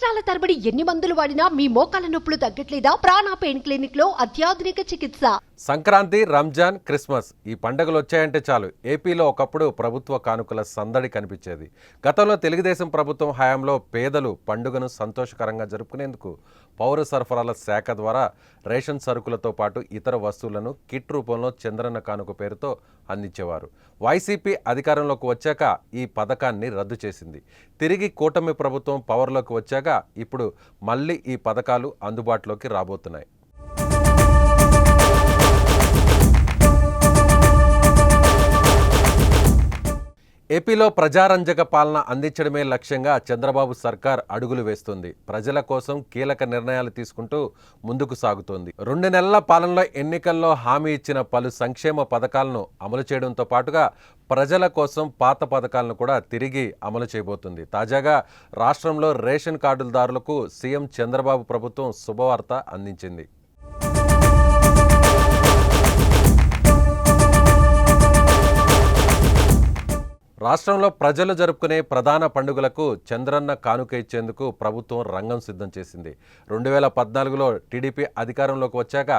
సంవత్సరాల తరబడి ఎన్ని మందులు వాడినా మీ మోకాల నొప్పులు తగ్గట్లేదా? ప్రాణ పెయిన్ క్లినిక్ లో అత్యాధునిక చికిత్స. సంక్రాంతి, రంజాన్, క్రిస్మస్ ఈ పండుగలు వచ్చాయంటే చాలు ఏపీలో ఒకప్పుడు ప్రభుత్వ కానుకల సందడి కనిపించేది. గతంలో తెలుగుదేశం ప్రభుత్వం హయాంలో పేదలు పండుగను సంతోషకరంగా జరుపుకునేందుకు పౌర సరఫరాల శాఖ ద్వారా రేషన్ సరుకులతో పాటు ఇతర వస్తువులను కిట్ రూపంలో చంద్రన్న కానుక పేరుతో అందించేవారు. వైసీపీ అధికారంలోకి వచ్చాక ఈ పథకాన్ని రద్దు చేసింది. తిరిగి కూటమి ప్రభుత్వం పవర్లోకి వచ్చాక ఇప్పుడు మళ్ళీ ఈ పథకాలు అందుబాటులోకి రాబోతున్నాయి. ఏపీలో ప్రజారంజక పాలన అందించడమే లక్ష్యంగా చంద్రబాబు సర్కార్ అడుగులు వేస్తుంది. ప్రజల కోసం కీలక నిర్ణయాలు తీసుకుంటూ ముందుకు సాగుతోంది. 2 నెలల పాలనలో ఎన్నికల్లో హామీ ఇచ్చిన పలు సంక్షేమ పథకాలను అమలు చేయడంతో పాటుగా ప్రజల కోసం పాత పథకాలను కూడా తిరిగి అమలు చేయబోతుంది. తాజాగా రాష్ట్రంలో రేషన్ కార్డుదారులకు సీఎం చంద్రబాబు ప్రభుత్వం శుభవార్త అందించింది. రాష్ట్రంలో ప్రజలు జరుపుకునే ప్రధాన పండుగలకు చంద్రన్న కానుక ఇచ్చేందుకు ప్రభుత్వం రంగం సిద్ధం చేసింది. 2014లో టీడీపీ అధికారంలోకి వచ్చాక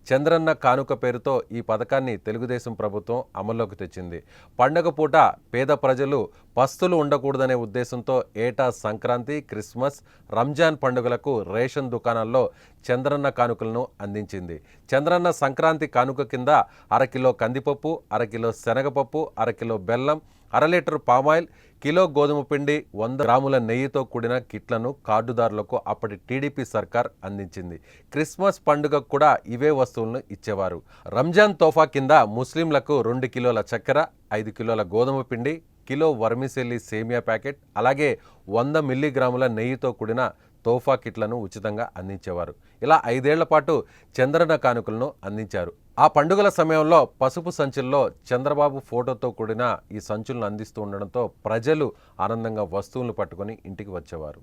చంద్రన్న కానుక పేరుతో ఈ పథకాన్ని తెలుగుదేశం ప్రభుత్వం అమల్లోకి తెచ్చింది. పండుగ పూట పేద ప్రజలు పస్తులు ఉండకూడదనే ఉద్దేశంతో ఏటా సంక్రాంతి, క్రిస్మస్, రంజాన్ పండుగలకు రేషన్ దుకాణాల్లో చంద్రన్న కానుకలను అందించింది. చంద్రన్న సంక్రాంతి కానుక కింద 1/2 కిలో కందిపప్పు, 1/2 కిలో శనగపప్పు, 1/2 కిలో బెల్లం, 1/2 లీటర్ పామాయిల్, కిలో గోధుమ పిండి, 100 గ్రాముల నెయ్యితో కూడిన కిట్లను కార్డుదారులకు అప్పటి టీడీపీ సర్కార్ అందించింది. క్రిస్మస్ పండుగకు కూడా ఇవే వస్తువులను ఇచ్చేవారు. రంజాన్ తోఫా కింద ముస్లింలకు 2 కిలోల చక్కెర, 5 కిలోల గోధుమ పిండి, కిలో వర్మిసెల్లి సేమియా ప్యాకెట్, అలాగే 100 మిల్లీగ్రాముల నెయ్యితో కూడిన తోఫా కిట్లను ఉచితంగా అందించేవారు. ఇలా 5 ఏళ్ల పాటు చంద్రన్న కానుకలను అందించారు. ఆ పండుగల సమయంలో పసుపు సంచుల్లో చంద్రబాబు ఫోటోతో కూడిన ఈ సంచులను అందిస్తూ ఉండడంతో ప్రజలు ఆనందంగా వస్తువులను పట్టుకొని ఇంటికి వచ్చేవారు.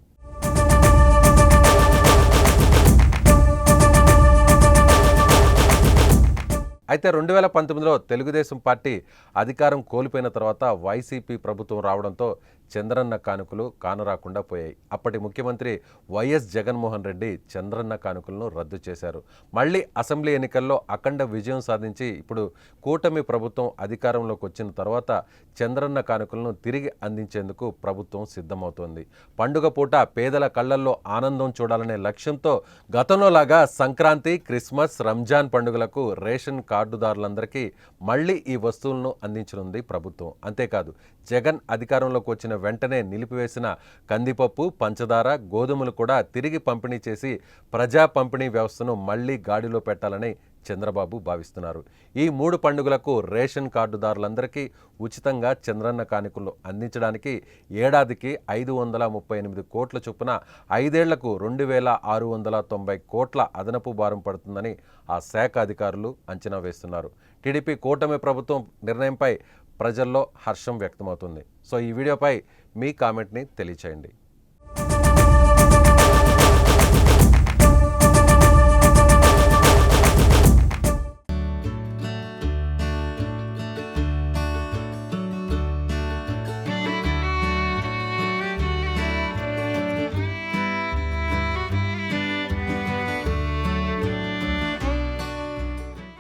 అయితే 2019లో తెలుగుదేశం పార్టీ అధికారం కోల్పోయిన తర్వాత వైసీపీ ప్రభుత్వం రావడంతో చంద్రన్న కానుకలు కానరాకుండా పోయాయి. అప్పటి ముఖ్యమంత్రి వైఎస్ జగన్మోహన్ రెడ్డి చంద్రన్న కానుకలను రద్దు చేశారు. మళ్ళీ అసెంబ్లీ ఎన్నికల్లో అఖండ విజయం సాధించి ఇప్పుడు కూటమి ప్రభుత్వం అధికారంలోకి వచ్చిన తర్వాత చంద్రన్న కానుకలను తిరిగి అందించేందుకు ప్రభుత్వం సిద్ధమవుతోంది. పండుగ పూట పేదల కళ్లల్లో ఆనందం చూడాలనే లక్ష్యంతో గతంలోలాగా సంక్రాంతి, క్రిస్మస్, రంజాన్ పండుగలకు రేషన్ కార్డుదారులందరికీ మళ్ళీ ఈ వస్తువులను అందించనుంది ప్రభుత్వం. అంతేకాదు జగన్ అధికారంలోకి వచ్చిన వెంటనే నిలిపివేసిన కందిపప్పు, పంచదార, గోధుమలు కూడా తిరిగి పంపిణీ చేసి ప్రజా పంపిణీ వ్యవస్థను మళ్లీ గాడిలో పెట్టాలని చంద్రబాబు భావిస్తున్నారు. ఈ 3 పండుగలకు రేషన్ కార్డుదారులందరికీ ఉచితంగా చంద్రన్న కానుకలు అందించడానికి ఏడాదికి 538 కోట్ల చొప్పున 5 ఏళ్లకు 2690 కోట్ల అదనపు భారం పడుతుందని ఆ శాఖ అధికారులు అంచనా వేస్తున్నారు. టీడీపీ కూటమి ప్రభుత్వం నిర్ణయంపై ప్రజల్లో హర్షం వ్యక్తమవుతుంది. సో ఈ వీడియోపై మీ కామెంట్ని తెలియచేయండి.